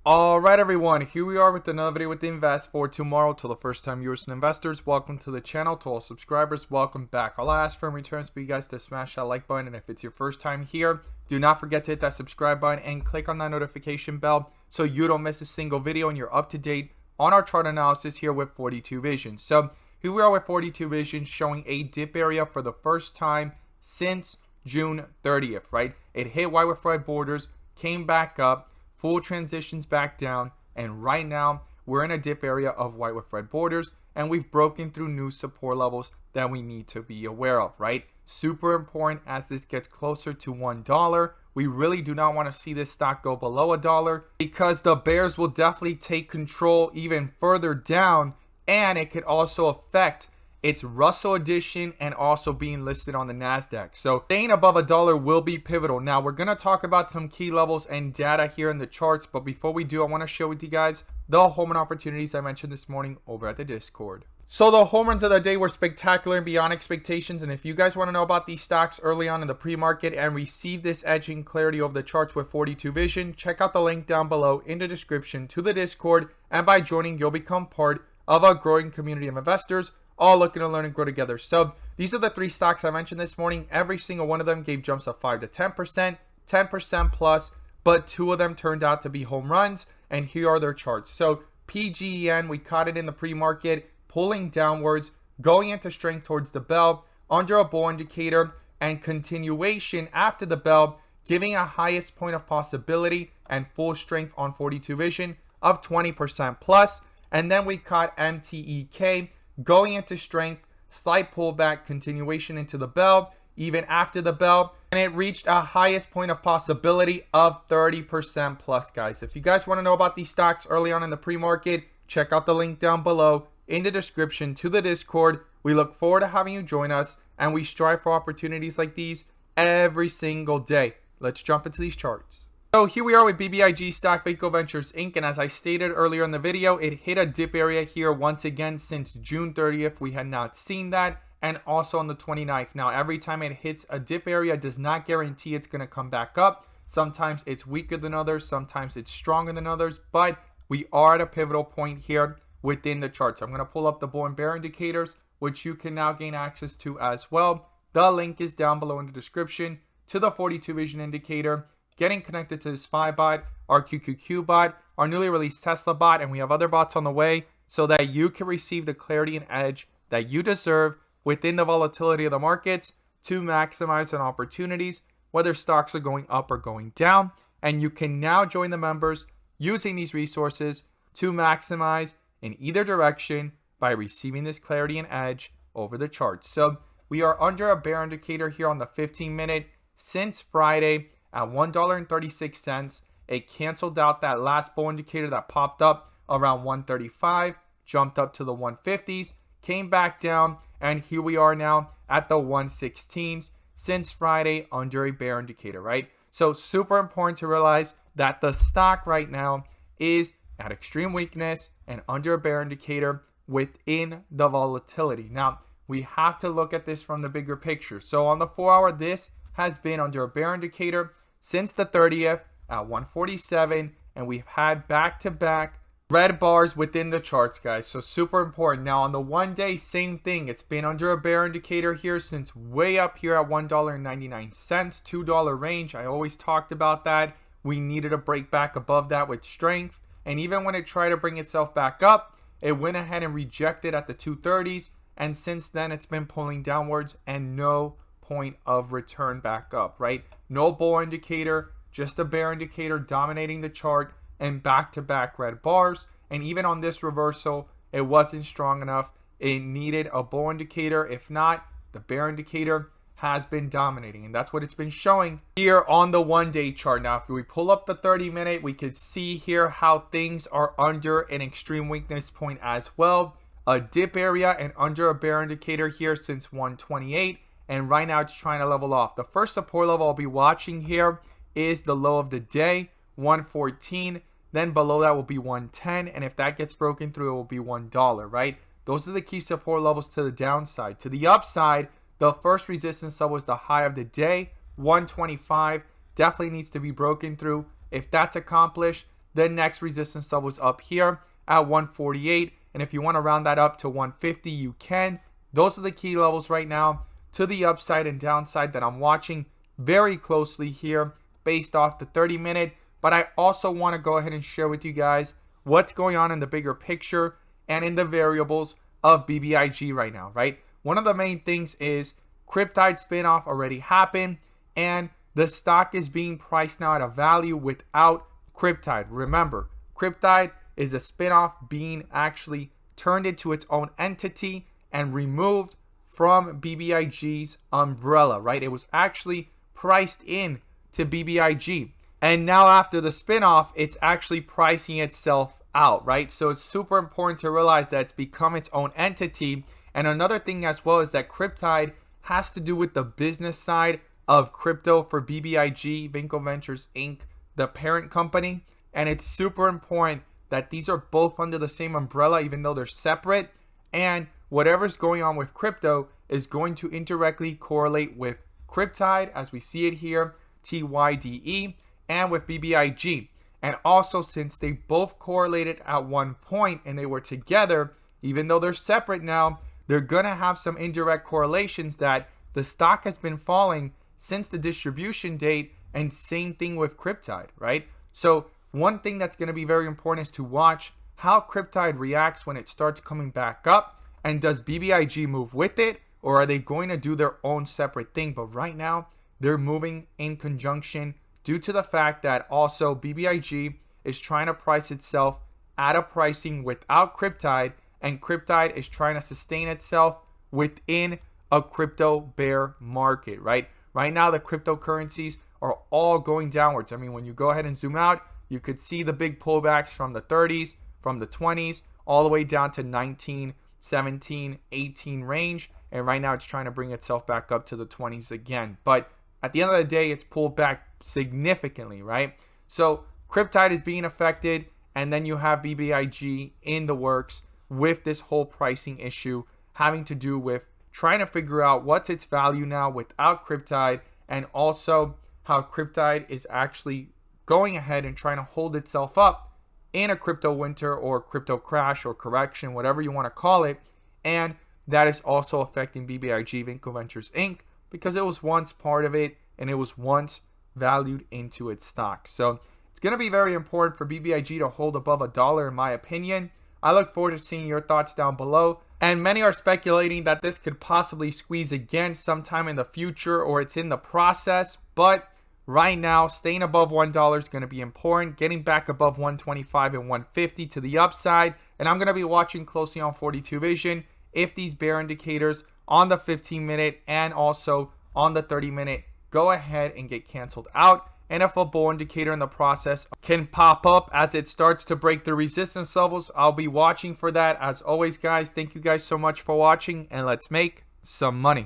Alright everyone, here we are with another video with the Invest for tomorrow. To the first time viewers and investors, welcome to the channel. To all subscribers, welcome back. I'll ask for in returns for you guys to smash that like button, and if it's your first time here, do not forget to hit that subscribe button and click on that notification bell so you don't miss a single video and you're up to date on our chart analysis here with 42 Vision. So here we are with 42 Vision showing a dip area for the first time since June 30th, right? It hit white with red borders, came back up, full transitions back down, and right now we're in a dip area of white with red borders, and we've broken through new support levels that we need to be aware of, right? Super important as this gets closer to $1. We really do not want to see this stock go below $1 because the bears will definitely take control even further down, and it could also affect its Russell addition and also being listed on the NASDAQ. So staying above $1 will be pivotal. Now we're going to talk about some key levels and data here in the charts. But before we do, I want to share with you guys the home run opportunities I mentioned this morning over at the Discord. So the home runs of the day were spectacular and beyond expectations. And if you guys want to know about these stocks early on in the pre-market and receive this edging clarity over the charts with 42 Vision, check out the link down below in the description to the Discord. And by joining, you'll become part of a growing community of investors all looking to learn and grow together. So these are the three stocks I mentioned this morning. Every single one of them gave jumps of 5 to 10%, 10% plus, but two of them turned out to be home runs, and here are their charts. So PGEN, we caught it in the pre-market, pulling downwards, going into strength towards the bell, under a bull indicator, and continuation after the bell, giving a highest point of possibility and full strength on 42 Vision of 20% plus. And then we caught MTEK, going into strength, slight pullback, continuation into the bell, even after the bell, and it reached a highest point of possibility of 30% plus, guys. If you guys want to know about these stocks early on in the pre-market, check out the link down below in the description to the Discord. We look forward to having you join us, and we strive for opportunities like these every single day. Let's jump into these charts. So here we are with Bbig stock, Vaco Ventures Inc. And as I stated earlier in the video, it hit a dip area here once again since June 30th. We had not seen that. And also on the 29th. Now, every time it hits a dip area does not guarantee it's going to come back up. Sometimes it's weaker than others. Sometimes it's stronger than others. But we are at a pivotal point here within the charts. I'm going to pull up the bull and bear indicators, which you can now gain access to as well. The link is down below in the description to the 42 Vision indicator, getting connected to the SPY bot, our QQQ bot, our newly released Tesla bot, and we have other bots on the way so that you can receive the clarity and edge that you deserve within the volatility of the markets to maximize on opportunities, whether stocks are going up or going down. And you can now join the members using these resources to maximize in either direction by receiving this clarity and edge over the charts. So we are under a bear indicator here on the 15-minute since Friday at $1.36. It canceled out that last bull indicator that popped up around 135, jumped up to the 150s, came back down, and here we are now at the 116s since Friday under a bear indicator, right? So super important to realize that the stock right now is at extreme weakness and under a bear indicator within the volatility. Now, we have to look at this from the bigger picture. So on the 4-hour, this has been under a bear indicator since the 30th at 147, and we've had back-to-back red bars within the charts, guys. So super important. Now on the 1 day, same thing. It's been under a bear indicator here since way up here at $1.99, $2 range. I always talked about that. We needed a break back above that with strength, and even when it tried to bring itself back up, it went ahead and rejected at the 230s, and since then it's been pulling downwards and no point of return back up, right? No bull indicator, just a bear indicator dominating the chart and back-to-back red bars. And even on this reversal, it wasn't strong enough. It needed a bull indicator. If not, the bear indicator has been dominating, and that's what it's been showing here on the 1 day chart. Now, if we pull up the 30-minute, we can see here how things are under an extreme weakness point as well. A dip area and under a bear indicator here since 128. And right now it's trying to level off. The first support level I'll be watching here is the low of the day, 114. Then below that will be 110. And if that gets broken through, it will be $1, right? Those are the key support levels to the downside. To the upside, the first resistance level was the high of the day, 125. Definitely needs to be broken through. If that's accomplished, the next resistance level is up here at 148. And if you want to round that up to 150, you can. Those are the key levels right now to the upside and downside that I'm watching very closely here based off the 30-minute. But I also want to go ahead and share with you guys what's going on in the bigger picture and in the variables of BBIG right now, right? One of the main things is Tyde spinoff already happened, and the stock is being priced now at a value without Tyde. Remember, Tyde is a spinoff being actually turned into its own entity and removed from BBIG's umbrella, right? It was actually priced in to BBIG. And now after the spinoff, it's actually pricing itself out, right? So it's super important to realize that it's become its own entity. And another thing as well is that Tyde has to do with the business side of crypto for BBIG, Vinco Ventures Inc., the parent company. And it's super important that these are both under the same umbrella, even though they're separate. And whatever's going on with crypto is going to indirectly correlate with Tyde, as we see it here, TYDE, and with BBIG. And also, since they both correlated at one point and they were together, even though they're separate now, they're going to have some indirect correlations that the stock has been falling since the distribution date, and same thing with Tyde, right? So one thing that's going to be very important is to watch how Tyde reacts when it starts coming back up, and does BBIG move with it, or are they going to do their own separate thing? But right now, they're moving in conjunction due to the fact that also BBIG is trying to price itself at a pricing without Tyde, and Tyde is trying to sustain itself within a crypto bear market, right? Right now, the cryptocurrencies are all going downwards. I mean, when you go ahead and zoom out, you could see the big pullbacks from the 30s, from the 20s, all the way down to 19, 17, 18 range. And right now, it's trying to bring itself back up to the 20s again. But at the end of the day, it's pulled back significantly, right? So Tyde is being affected, and then you have BBIG in the works with this whole pricing issue having to do with trying to figure out what's its value now without Tyde, and also how Tyde is actually going ahead and trying to hold itself up in a crypto winter or crypto crash or correction, whatever you want to call it. And that is also affecting BBIG, Vinco Ventures Inc., because it was once part of it and it was once valued into its stock. So it's going to be very important for BBIG to hold above $1, in my opinion. I look forward to seeing your thoughts down below. And many are speculating that this could possibly squeeze again sometime in the future, or it's in the process. But right now, staying above $1 is going to be important. Getting back above 125 and 150 to the upside. And I'm going to be watching closely on 42 Vision if these bear indicators on the 15-minute and also on the 30-minute go ahead and get canceled out. And if a bull indicator in the process can pop up as it starts to break the resistance levels, I'll be watching for that. As always, guys, thank you guys so much for watching, and let's make some money.